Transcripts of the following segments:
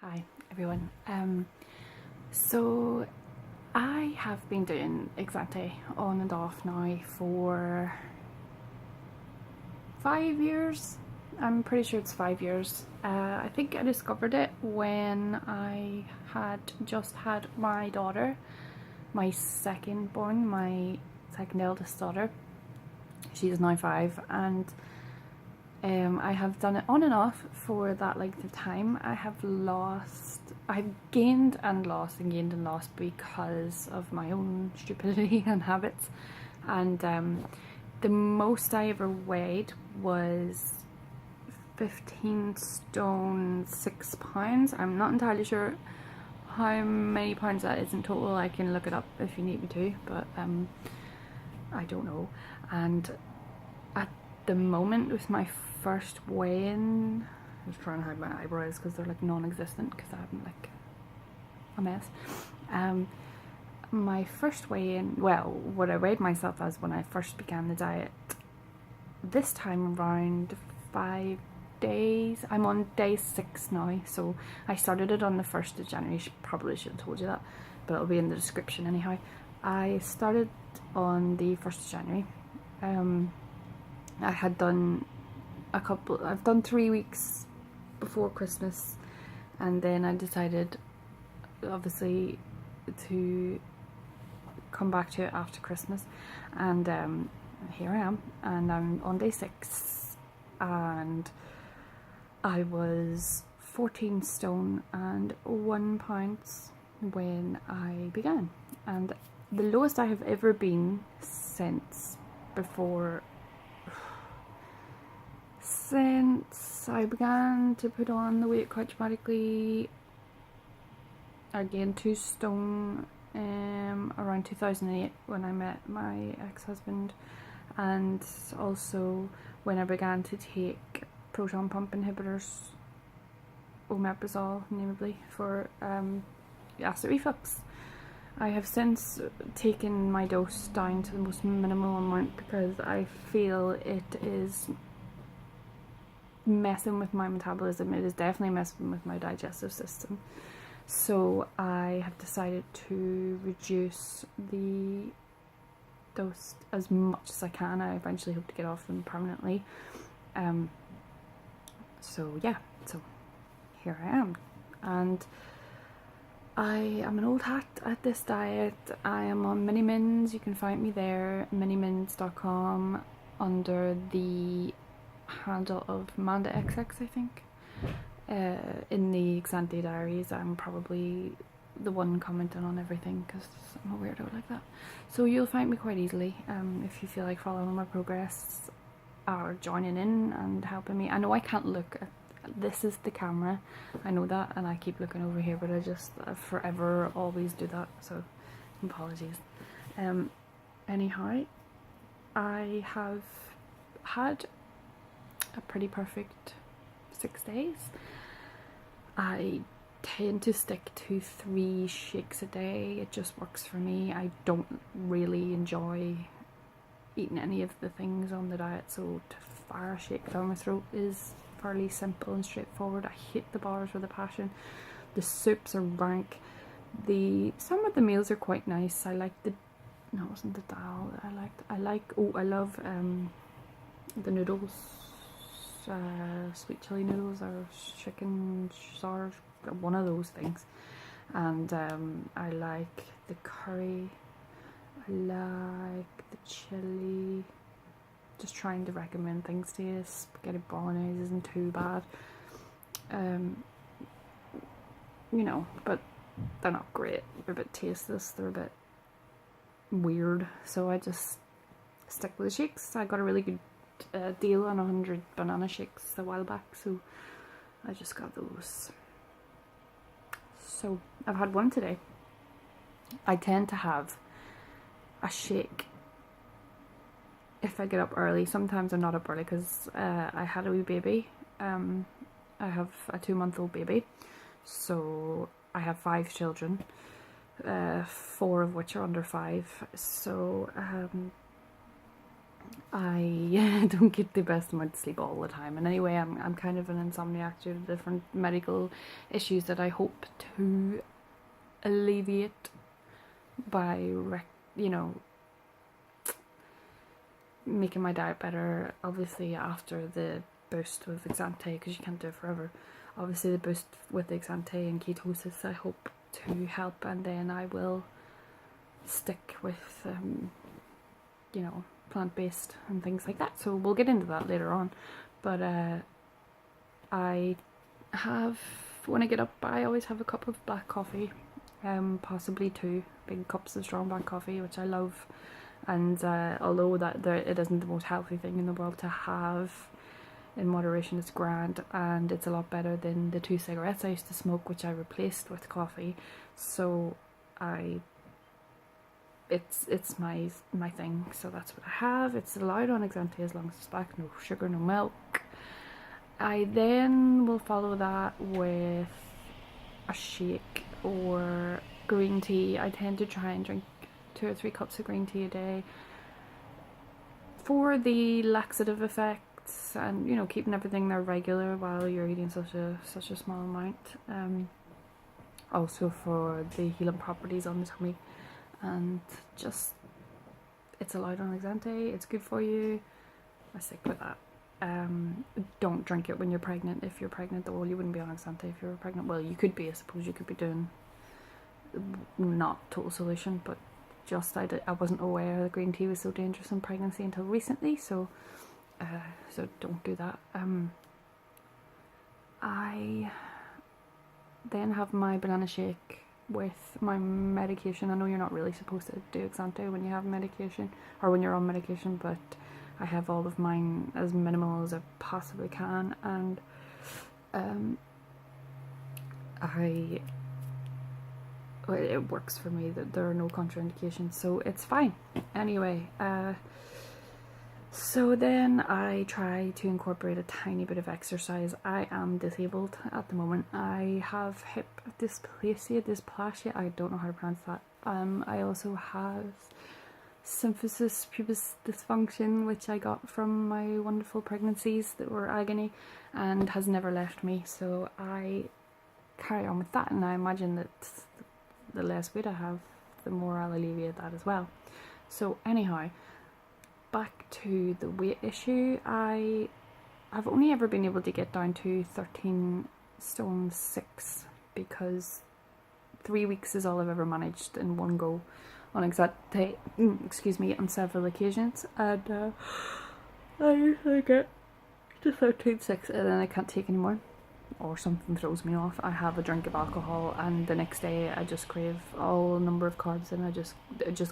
Hi everyone. So I have been doing EXANTE on and off now for 5 years. I'm pretty sure it's 5 years. I think I discovered it when I had just had my daughter, my second born, my second eldest daughter. She is now 5, and I have done it on and off for that length of time. I've gained and lost and gained and lost because of my own stupidity and habits. And the most I ever weighed was 15 stone 6 pounds. I'm not entirely sure how many pounds that is in total. I can look it up if you need me to, but I don't know. And at the moment, with my first weigh-in, I was trying to hide my eyebrows because they're like non-existent because I haven't like a mess. My first weigh-in, well, what I weighed myself as when I first began the diet, this time around 5 days. I'm on day 6 now, so I started it on the 1st of January. Probably should have told you that, but it'll be in the description anyhow. I started on the 1st of January. I had done I've done 3 weeks before Christmas, and then I decided obviously to come back to it after Christmas, and here I am, and I'm on day 6, and I was 14 stone and 1 pound when I began, and the lowest I have ever been since I began to put on the weight quite dramatically. I gained 2 stone around 2008 when I met my ex-husband, and also when I began to take proton pump inhibitors, omeprazole namely, for acid reflux. I have since taken my dose down to the most minimal amount because I feel it is messing with my metabolism. It is definitely messing with my digestive system. So I have decided to reduce the dose as much as I can. I eventually hope to get off them permanently. So yeah, so here I am. And I am an old hat at this diet. I am on Minimins. You can find me there, minimins.com, under the handle of Manda XX, I think. In the EXANTE diaries, I'm probably the one commenting on everything because I'm a weirdo like that. So you'll find me quite easily if you feel like following my progress or joining in and helping me. I know I can't look at, this is the camera, I know that, and I keep looking over here, but I just forever always do that, so apologies. Anyhow, I have had a pretty perfect 6 days. I tend to stick to 3 shakes a day. It just works for me. I don't really enjoy eating any of the things on the diet, so to fire a shake down my throat is fairly simple and straightforward. I hate the bars with a passion. The soups are rank. Some of the meals are quite nice. I like it wasn't the dal. I love the noodles. Sweet chili noodles or chicken sour, one of those things, and I like the curry, I like the chili. Just trying to recommend things to you. Spaghetti bolognese isn't too bad, you know, but they're not great. They're a bit tasteless, they're a bit weird, so I just stick with the shakes. I got a really good deal on 100 banana shakes a while back, so I just got those. So I've had one today. I tend to have a shake if I get up early. Sometimes I'm not up early because I had a wee baby. I have a 2-month-old baby, so I have 5 children, 4 of which are under 5, so I don't get the best amount of sleep all the time, and anyway, I'm kind of an insomniac due to different medical issues that I hope to alleviate by making my diet better. Obviously, after the boost with EXANTE, because you can't do it forever. Obviously, the boost with EXANTE and ketosis, I hope to help, and then I will stick with plant-based and things like that. So we'll get into that later on. But I have, when I get up, I always have a cup of black coffee, possibly 2 big cups of strong black coffee, which I love. And although it isn't the most healthy thing in the world to have, in moderation it's grand, and it's a lot better than the 2 cigarettes I used to smoke, which I replaced with coffee. So it's my thing, so that's what I have. It's allowed on EXANTE as long as it's black, no sugar, no milk. I then will follow that with a shake or green tea. I tend to try and drink 2 or 3 cups of green tea a day for the laxative effects, and keeping everything there regular while you're eating such a small amount. Also for the healing properties on the tummy, and just, it's allowed on EXANTE, it's good for you. I stick with that. Don't drink it when you're pregnant. If you're pregnant, well, you wouldn't be on EXANTE if you were pregnant. Well, you could be, I suppose. You could be doing not total solution, but just I wasn't aware that green tea was so dangerous in pregnancy until recently, so don't do that. I then have my banana shake with my medication. I know you're not really supposed to do EXANTE when you have medication, or when you're on medication, but I have all of mine as minimal as I possibly can, and it works for me. That there are no contraindications, so it's fine. Anyway, so then I try to incorporate a tiny bit of exercise. I am disabled at the moment. I have hip dysplasia, I don't know how to pronounce that. I also have symphysis pubis dysfunction, which I got from my wonderful pregnancies that were agony and has never left me, so I carry on with that, and I imagine that the less weight I have, the more I'll alleviate that as well. So anyhow, back to the weight issue. I've only ever been able to get down to 13 stone 6, because 3 weeks is all I've ever managed in one go on EXANTE, on several occasions, and I usually get to 13.6 and then I can't take anymore, or something throws me off. I have a drink of alcohol and the next day I just crave all number of carbs, and I just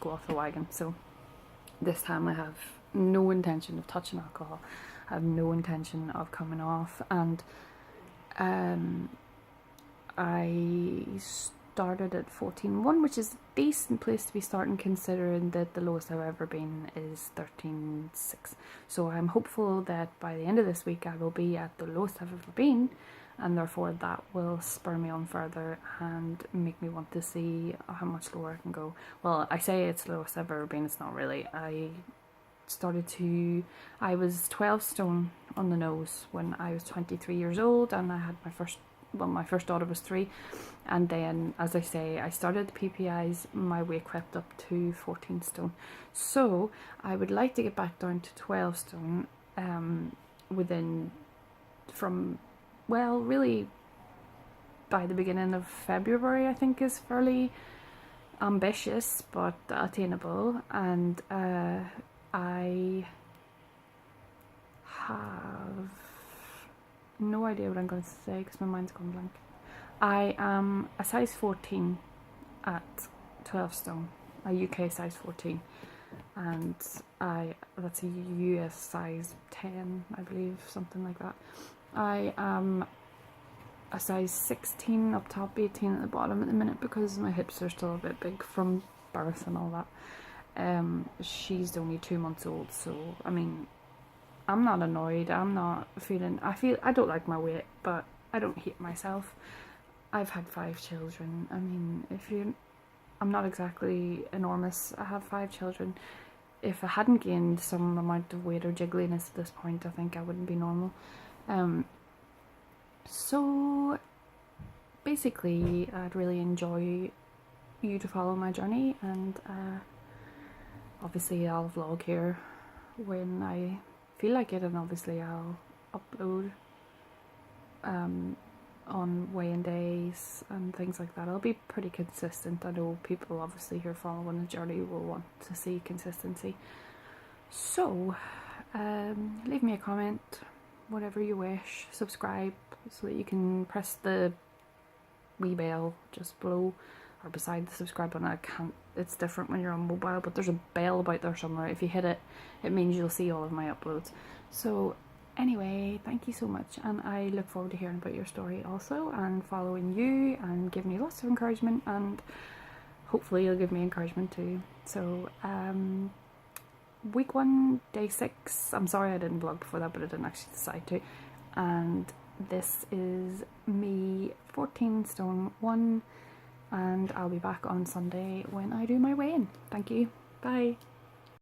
go off the wagon. So this time I have no intention of touching alcohol. I have no intention of coming off, and I started at 14.1, which is a decent place to be starting, considering that the lowest I've ever been is 13.6. So I'm hopeful that by the end of this week I will be at the lowest I've ever been, and therefore that will spur me on further and make me want to see how much lower I can go. Well, I say it's the lowest I've ever been, it's not really. I was 12 stone on the nose when I was 23 years old, and I had my first daughter was 3, and then, as I say, I started the PPIs, my weight crept up to 14 stone. So I would like to get back down to 12 stone really by the beginning of February, I think is fairly ambitious but attainable. And I have no idea what I'm going to say because my mind's gone blank. I am a size 14 at 12 stone, a UK size 14, and that's a US size 10, I believe, something like that. I am a size 16 up top, 18 at the bottom at the minute because my hips are still a bit big from birth and all that. She's only 2 months old, so I mean, I'm not annoyed. I'm not feeling. I don't like my weight, but I don't hate myself. I've had 5 children. I mean, I'm not exactly enormous. I have 5 children. if I hadn't gained some amount of weight or jiggliness at this point, I think I wouldn't be normal. So basically, I'd really enjoy you to follow my journey, and obviously I'll vlog here when I feel like it, and obviously I'll upload on weighing days and things like that. I'll be pretty consistent. I know people obviously who are following the journey will want to see consistency. So leave me a comment, whatever you wish, subscribe so that you can press the wee bell just below or beside the subscribe button. I can't, it's different when you're on mobile, but there's a bell about there somewhere. If you hit it, it means you'll see all of my uploads. So anyway, thank you so much, and I look forward to hearing about your story also, and following you and giving you lots of encouragement, and hopefully you'll give me encouragement too. So week 1, day 6, I'm sorry I didn't vlog before that, but I didn't actually decide to, and this is me 14 stone 1, and I'll be back on Sunday when I do my weigh-in. Thank you, bye.